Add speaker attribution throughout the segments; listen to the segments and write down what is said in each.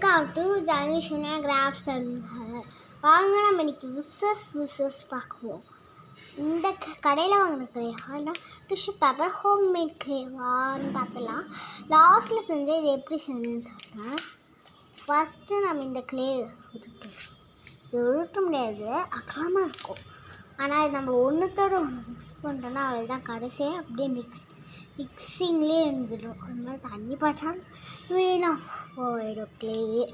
Speaker 1: Welcome to ஜானிஷனா crafts and வாங்க நம்ம இன்னைக்கு விசஸ் பார்க்குவோம். இந்த கடையில் வாங்கின கிளேவா டிஷ்யூ பேப்பர் ஹோம்மேட் கிளேவான்னு பார்த்தலாம். லாஸ்ட்டில் செஞ்சு இது எப்படி செஞ்சேன்னு சொல்கிறேன். ஃபஸ்ட்டு நம்ம இந்த கிளே உருட்ட முடியாது, அகலமாக இருக்கும். ஆனால் இது நம்ம ஒன்றுத்தோடு ஒன்று மிக்ஸ் பண்ணிட்டோன்னா அவள் தான் கடைசியாக அப்படியே மிக்ஸிங்லேயே இருந்துடும். அது மாதிரி தண்ணி பட்டால் வீணாக போயிடும் கிளேவே.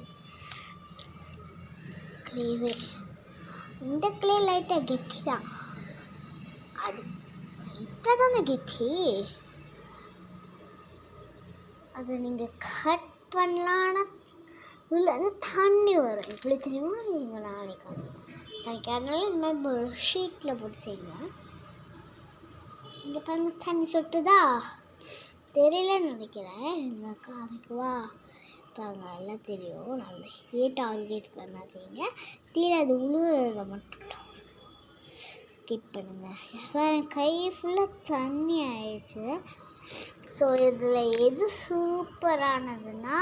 Speaker 1: இந்த கிளே லைட்டாக கெட்டி தான், அது லைட்டாக தானே கெட்டி. அதை நீங்கள் கட் பண்ணலாம். ஆனால் இதில் வந்து தண்ணி வரும். இப்படி தெரியுமா? நீங்கள் நாளைக்கு தனிக்காதனால இந்த மாதிரி ஒரு ஷீட்டில் போட்டு செய்யணும். இங்கே பாருங்க, தண்ணி சொட்டுதா தெரியலன்னு நினைக்கிறேன். இந்த காமிக்குவா பாருங்க, எல்லாம் தெரியும். நம்ம இதே டார்கெட் பண்ணாதீங்க, தீர அது உழுவுறத மட்டும் டார்கெட் பண்ணுங்கள். கை ஃபுல்லாக தண்ணி ஆயிடுச்சு. ஸோ இதில் எது சூப்பரானதுன்னா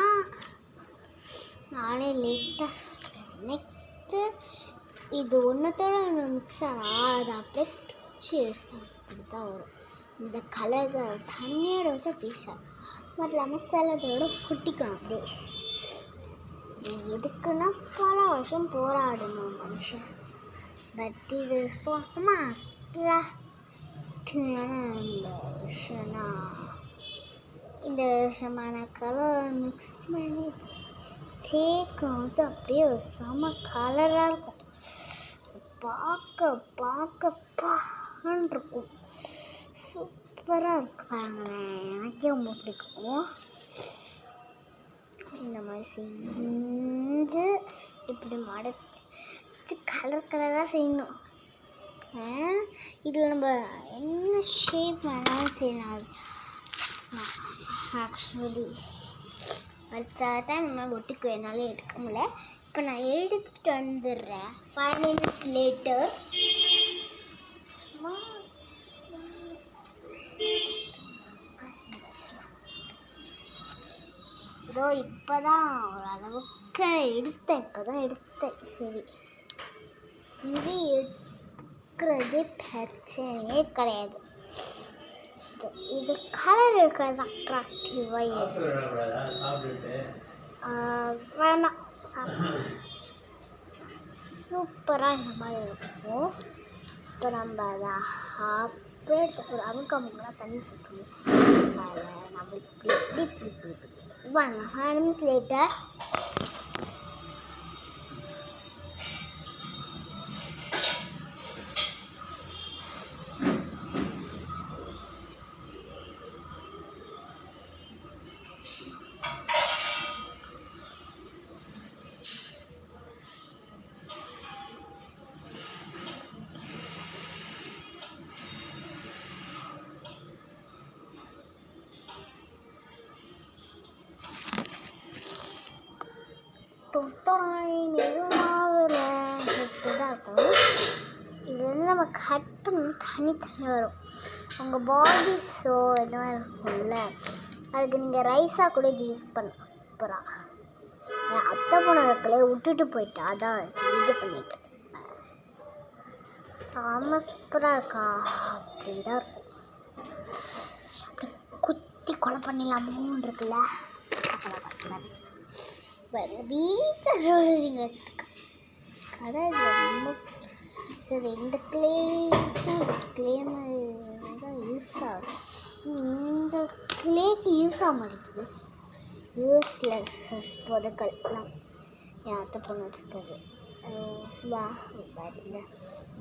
Speaker 1: நானே லேட்டாக சொல்கிறேன். நெக்ஸ்ட்டு இது ஒன்றத்தோட மிக்ஸ் ஆனால் அது அப்படியே பிச்சு எடுத்தாங்க. இப்படி தான் வரும். இந்த கலர் தண்ணியோட வச்சா பீஸா பட் இல்லாமல் சிலதோட குட்டிக்கும். அப்படியே எதுக்குன்னா பல வருஷம் போராடணும் மனுஷன். பட் இது சும்மா விஷயம்னா இந்த விஷயமான கலர் மிக்ஸ் பண்ணி தேக்கம் வந்து அப்படியே ஒரு செம கலராக இருக்கும். பார்க்க இருக்கும். சூப்பராக இருக்கு பாருங்களேன். எனக்கே ரொம்ப பிடிக்கும். இந்த மாதிரி செஞ்சு இப்படி மடைச்சி கலராக செய்யணும். இதில் நம்ம என்ன ஷேப் வேணாலும் செய்யலாம். ஆக்சுவலி வச்சா தான் நம்ம ஒட்டிக்கு வேணாலும் எடுக்க முடியல. இப்போ நான் எடுத்துகிட்டு வந்துடுறேன். 5 minutes லேட்டர். இதோ இப்போ தான் ஓரளவுக்கு எடுத்தேன். சரி, இது எடுக்கிறது பிரச்சனையே கிடையாது. இது கலர் இருக்கிறது அட்ராக்டிவாக வேணாம் சூப்பராக இந்த மாதிரி இருக்கும். இப்போ நம்ம அதை அப்படியே ஒரு அமுக்கமுக்கெல்லாம் தண்ணி சுற்றணும். அதில் நம்ம இப்படி 5 minutes லேட்டர். இது வந்து நம்ம கட் பண்ணி தனி வரும். உங்கள் பாடி ஷோ இந்த மாதிரி இருக்கும்ல, அதுக்கு நீங்கள் ரைஸாக கூட இது யூஸ் பண்ணலாம். சூப்பராக என் அத்தை போன இடத்துல விட்டுட்டு போயிட்டா, அதான் இது பண்ணிட்டேன். செம்ம சூப்பராக இருக்கா. அப்படி தான் இருக்கும். அப்படி குத்தி கொலை பண்ணிடலாமோன்னு இருக்குல்ல. வீட்டில் நீங்கள் வச்சுருக்கேன் கடை ரொம்ப பிடிச்சது. இந்த கிளே தான் யூஸ் ஆகும். இந்த கிளேக்கு யூஸ் ஆக மாட்டேங்குது. யூஸ்லெஸ் பொருட்கள்லாம் என் அத்தை பொண்ணு வச்சுருக்காது. வா பாட்டில்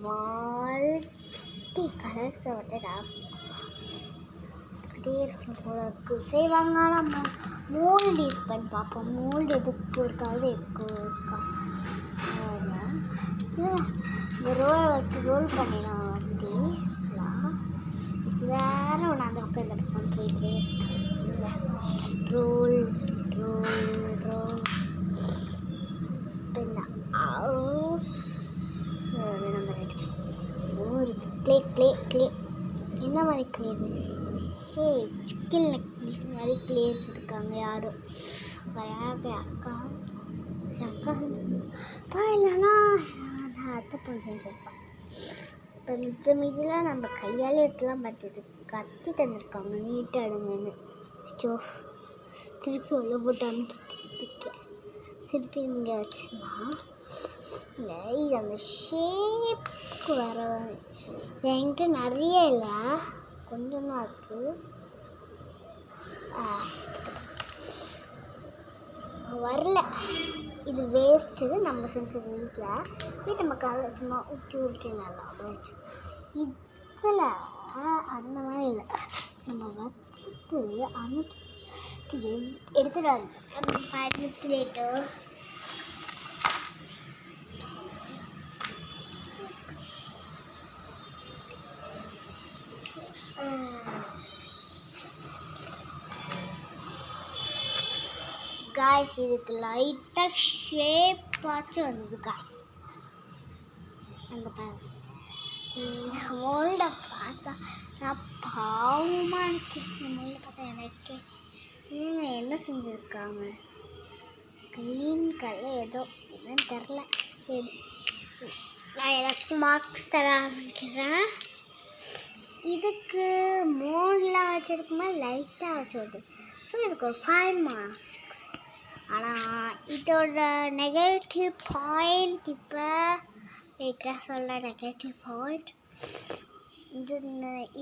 Speaker 1: மால்டி கலர்ஸை விட்டு இருக்கணும் போல இருக்கு. செய்வாங்க. நம்ம மோல்டு யூஸ் பண்ணி பார்ப்போம். மோல்டு எதுக்கு இருக்காது, எதுக்கு இருக்கா. இந்த ரோலை வச்சு ரோல் பண்ணிடலாம். வண்டிலாம் இது வேறு ஒன்று அந்த பக்கம் இந்த பக்கம் போயிட்டு ரோல் இப்போ இந்த ஹவுஸ் நம்ம ஒரு கிளே என்ன மாதிரி கிளே சிக்கன் நெக்லஸ் மாதிரி கிளே வச்சுருக்காங்க. யாரும் அக்கா நம்ம செஞ்சுருப்போம். இப்போ மீதிலாம் நம்ம கையால் எடுக்கலாம். பட் இது கத்தி தந்திருக்காங்க நீட்டாக எடுங்கன்னு. ஸ்டோவ் திருப்பி உள்ள போட்டு அமுக்கிட்டு இருக்கேன். திருப்பி இங்கே வச்சுலாம் இது அந்த ஷேப்புக்கு வர என்கிட்ட நிறைய இல்லை, கொஞ்சம் தான் இருக்குது. வரல, இது வேஸ்ட்டு. நம்ம செஞ்சது வீட்டில் நம்ம காலைல சும்மா ஊட்டி நல்லா வச்சு இதில் அந்த மாதிரி இல்லை. நம்ம வச்சுட்டு அமுக்கிட்டு எடுத்துகிட்டு வந்தேன். 5 minutes லேட்டர் காய்ஸ் இதுக்கு லைட்டாக ஷேப்பாச்சும் வந்தது காய்ஸ். அந்த இந்த மோல்டை பார்த்தா நான் பாவமாக இருக்கு. இந்த மோல்டை பார்த்தா எனக்கு இவங்க என்ன செஞ்சுருக்காங்க, க்ரீன் கலர் ஏதோ என்னன்னு தெரில. சரி, நான் எல்லாத்துக்கும் மார்க்ஸ் தர ஆரம்பிக்கிறேன். இதுக்கு மோல்டெலாம் வச்சுருக்குமா லைட்டாக வச்சு வருது. ஸோ இதுக்கு ஒரு 5 மார்க்ஸ். ஆனால் இதோட நெகட்டிவ் பாயிண்ட் இப்போ லைட்டாக சொல்ல. நெகட்டிவ் பாயிண்ட்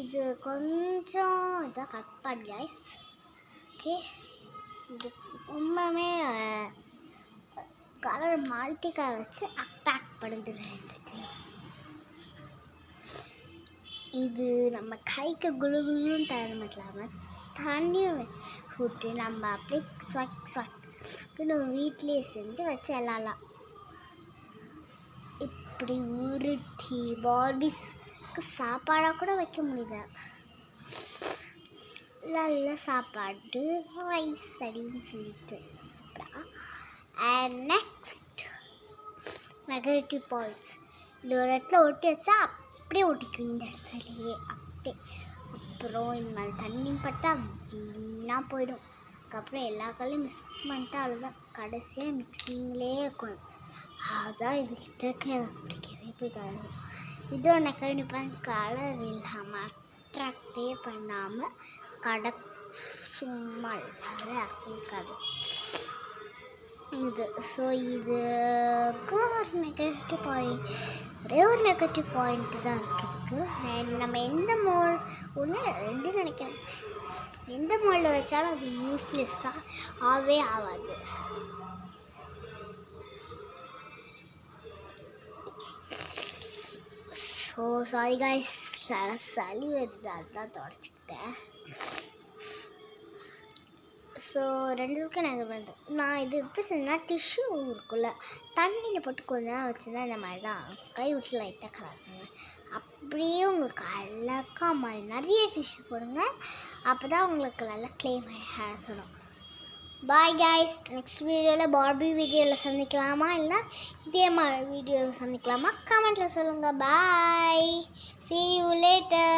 Speaker 1: இது கொஞ்சம் இதுதான் ஃபஸ்ட் பார்ட் கைஸ். ஓகே, இது ரொம்பவே கலர் மல்டி கலர் வச்சு அட்ராக்ட் பண்ணுது ரெண்டுத்தையும். இது நம்ம கைக்கு குழுகுழுன்னு தர மட்டும் இல்லாமல் தண்ணியும் விட்டு நம்ம அப்படியே நம்ம வீட்லேயே செஞ்சு வச்சு விளாட்லாம். இப்படி உருட்டி பார்பிஸ்க்கு சாப்பாடாக கூட வைக்க முடியுது. நல்ல சாப்பாடு ரைஸ் அப்படின்னு சொல்லிட்டு சூப்பராக. அண்ட் நெக்ஸ்ட் நெகட்டிவ் பாயிண்ட்ஸ், இந்த ஒரு இடத்துல ஒட்டி வச்சா அப்படியே ஒட்டிக்கும் இந்த இடத்துலையே அப்படியே. அப்புறம் இந்த மாதிரி தண்ணி பட்டால் வீணாக போயிடும். அதுக்கப்புறம் எல்லா கல்லையும் மிக்ஸ் பண்ணிட்டா அவ்வளோதான், கடைசியாக மிக்சிங்லேயே இருக்கும். அதுதான் இதுக்கிட்ட இருக்க எனக்கு பிடிக்கவே பிடிக்காது. இதோட நெகட்டிவ் பாயிண்ட் கலர் இல்லாமல் அட்ராக்டே பண்ணாமல் சும்மா இருக்காது இது. ஸோ இதுக்கு ஒரு நெகட்டிவ் பாயிண்ட், ஒரே ஒரு நெகட்டிவ் பாயிண்ட்டு தான் இருக்குது. அண்ட் நம்ம எந்த மோல் ஒன்று 2 நினைக்கிறேன், எந்த மோல்டில் வச்சாலும் அது யூஸ்லெஸ்ஸாக ஆகாது. ஸோ சாரி காய்ஸ், சளி வருது, அதுதான் தொடச்சிக்கிட்டேன். ஸோ 2க்கு நாங்கள் பண்ணுறோம். நான் இது எப்படி செஞ்சேன்னா, டிஷ்யூ இருக்குல்ல தண்ணியில் போட்டு கொஞ்ச நேரம் வச்சுருந்தா இந்த மாதிரி தான் கை விட்டு லைட்டாக கலக்குங்க. அப்படியே உங்களுக்கு அழகா மாதிரி நிறைய டிஷ்யூ போடுங்க, அப்போ தான் உங்களுக்கு நல்லா க்ளீன் சொல்லணும். பாய் கைஸ், நெக்ஸ்ட் வீடியோவில் பார்பி வீடியோவில் சந்திக்கலாமா, இல்லைனா இதே மாதிரி வீடியோவில் சந்திக்கலாமா, கமெண்ட்டில் சொல்லுங்கள். பாய், see you later.